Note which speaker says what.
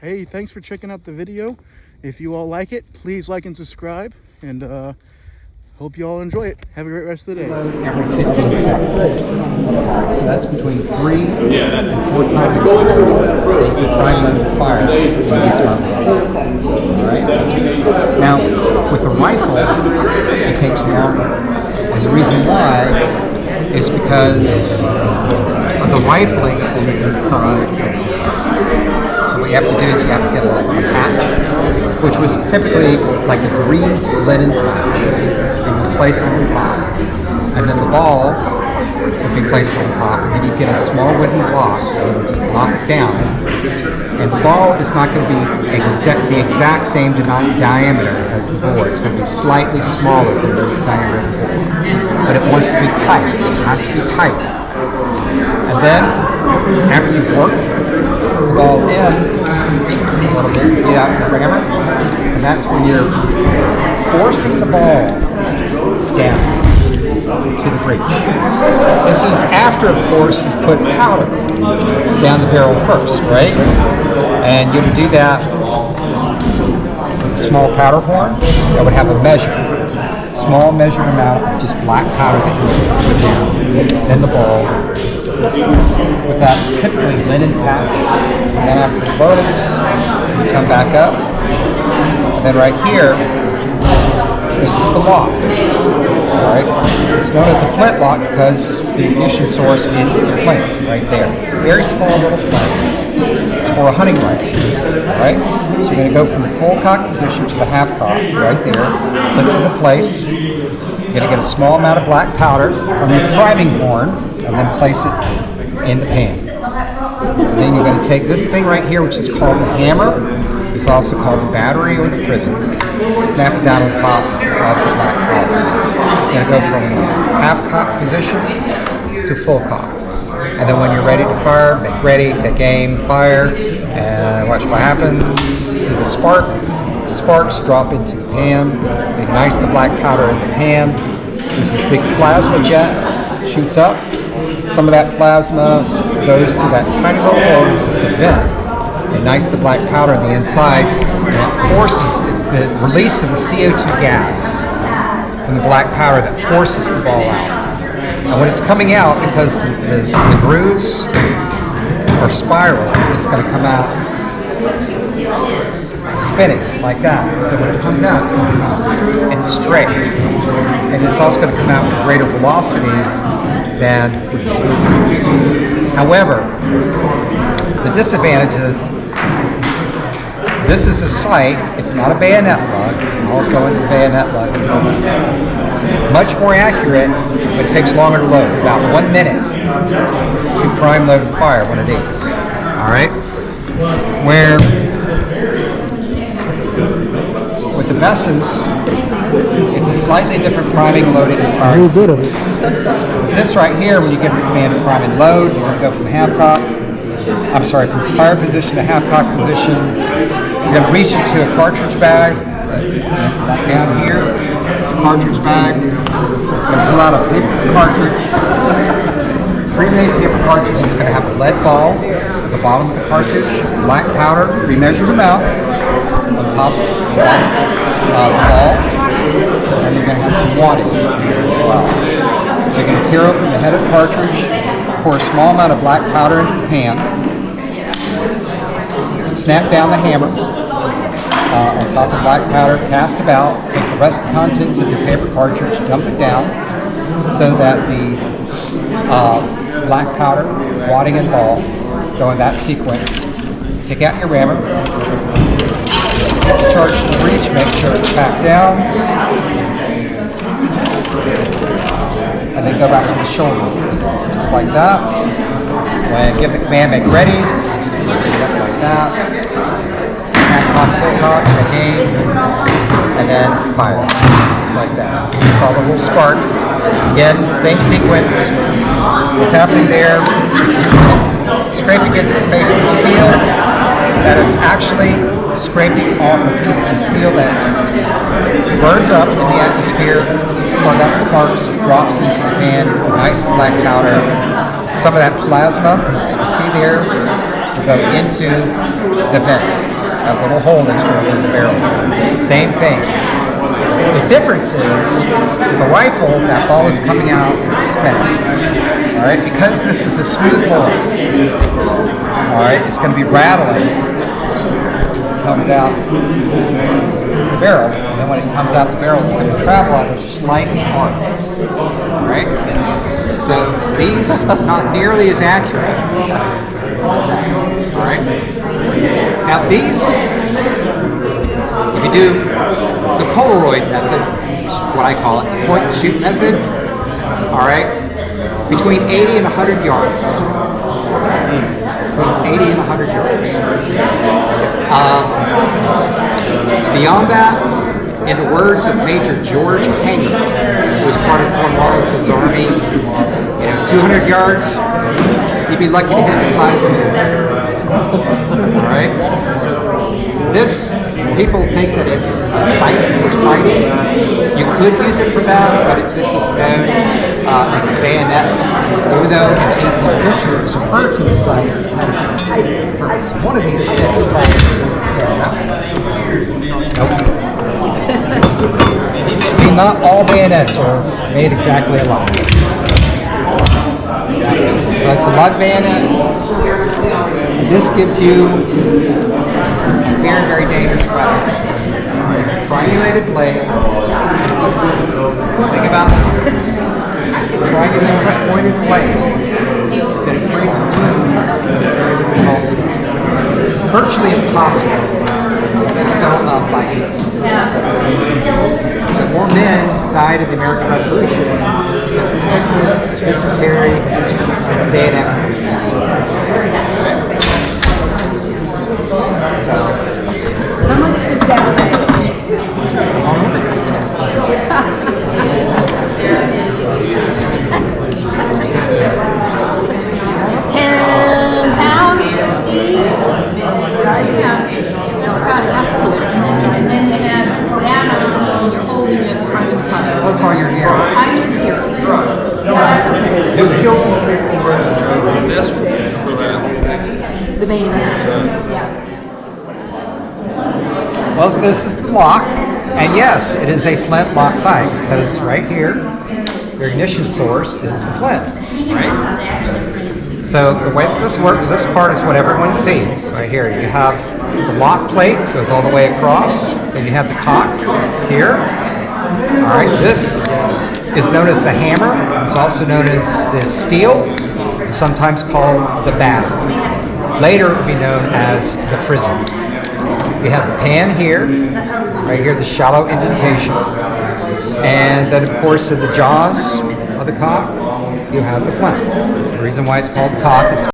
Speaker 1: Hey, thanks for checking out the video. If you all like it, please like and subscribe, and hope you all enjoy it. Have a great rest of the day.
Speaker 2: Every 15 seconds. So that's between 3 and 4 times the time limit of fire in these muskets. Alright? Now, with the rifle, it takes longer. And the reason why is because of the rifling on the inside. So what you have to do is you have to get a patch, which was typically like a greased linen patch. Place on the top, and then the ball would be placed on top, and then you get a small wooden block, lock it down, and the ball is not going to be the exact same diameter as the bore. It's going to be slightly smaller than the diameter of the bore, but it wants to be tight. It has to be tight. And then, after you've worked the ball in a little bit, you get out the rammer, and that's when you're forcing the ball down to the breech. This is after, of course, you put powder down the barrel first, right? And you would do that with a small powder horn that would have a measure, small measured amount of just black powder that you put down. Then the ball with that typically linen patch. And then after loading, you come back up. And then right here, this is the lock. Alright? It's known as a flintlock because the ignition source is the flint right there. Very small little flint. It's for a hunting rifle. Alright? So you're going to go from the full cock position to the half cock right there. Clicks into place. You're going to get a small amount of black powder from your priming horn and then place it in the pan. And then you're going to take this thing right here, which is called the hammer. It's also called the battery or the prism. Snap it down on top of the black powder. You're going to go from half cock position to full cock. And then when you're ready to fire, make ready, take aim, fire, and watch what happens. See the spark. Sparks drop into the pan. Ignites the black powder in the pan. There's this big plasma jet, shoots up. Some of that plasma goes through that tiny little hole, which is the vent. Ignites the black powder on the inside, and it forces, it's the release of the CO2 gas from the black powder that forces the ball out. And when it's coming out, because the grooves are spiral, it's going to come out spinning like that. So when it comes out, it's going to come out true and straight. And it's also going to come out with greater velocity than with the smooth grooves. However, the disadvantage is this is a sight, it's not a bayonet lug. I'll go into bayonet lug in a moment. Much more accurate, but it takes longer to load. About 1 minute to prime, load, and fire one of these. Alright? Where with the Besses, it's a slightly different priming, loading, and firing sequence. This right here, when you give the command to prime and load, you're going to go from from fire position to half cock position. You're going to reach into a cartridge bag, right down here. It's a cartridge bag. You're going to pull out a paper cartridge. Pre-made paper cartridge is going to have a lead ball at the bottom of the cartridge, black powder, pre-measured amount on top of the ball. And you're going to have some wadding as well. So you're going to tear open the head of the cartridge, pour a small amount of black powder into the pan, snap down the hammer on top of black powder, cast about, take the rest of the contents of your paper cartridge, dump it down so that the black powder, wadding, and ball go in that sequence. Take out your rammer, set the charge to the breech, make sure it's packed down, and then go back to the shoulder, just like that. When give the command, make ready, like that. Half cock, full cock, take aim, and then fire, just like that. You saw the little spark. Again, same sequence. What's happening there? Scrape against the face of the steel. That is actually scraping off a piece of the steel that burns up in the atmosphere, or that sparks, drops into the pan, nice black powder. Some of that plasma you see there will go into the vent. has a little hole next to it in the barrel. Same thing. The difference is, with the rifle, that ball is coming out spinning. All right, because this is a smooth ball. All right, it's going to be rattling as it comes out the barrel, and then when it comes out the barrel, it's going to travel at a slight arc. All right, so these not nearly as accurate. All right, now these, if you do the Polaroid method, which is what I call it, the point and shoot method, all right, between 80 and 100 yards. Between 80 and 100 yards. Beyond that, in the words of Major George Hanger, who was part of Cornwallis's army, 200 yards, you'd be lucky to hit the side of the moon. All right? This, people think that it's a sight for sighting. You could use it for that, but this is known as a bayonet, even though in the 18th century it was referred to as sight purpose. One of these fits called nope. See, not all bayonets are made exactly alike. So it's a lug bayonet. This gives you a very, very dangerous weapon. Triangulated blade. Think about this. Triangulated pointed blade. So it creates a tune. Very difficult. Virtually impossible to sew up by 1867. So more men died in the American Revolution because of sickness, dysentery, bayonet wounds. So,
Speaker 3: how much does that weigh? 10 pounds, 50. And then you have that and you're holding it trying to find.
Speaker 2: what's all your gear?
Speaker 3: I'm in here.
Speaker 4: This
Speaker 3: The bayonet. Yeah.
Speaker 2: Well, this is the lock, and yes, it is a flintlock type, because right here, your ignition source is the flint, right? So the way that this works, this part is what everyone sees. Right here, you have the lock plate, goes all the way across, then you have the cock here. All right, this is known as the hammer. It's also known as the steel, sometimes called the batter. Later, it will be known as the frizzy. We have the pan here, right here, the shallow indentation. And then, of course, in the jaws of the cock, you have the flint. The reason why it's called the cock is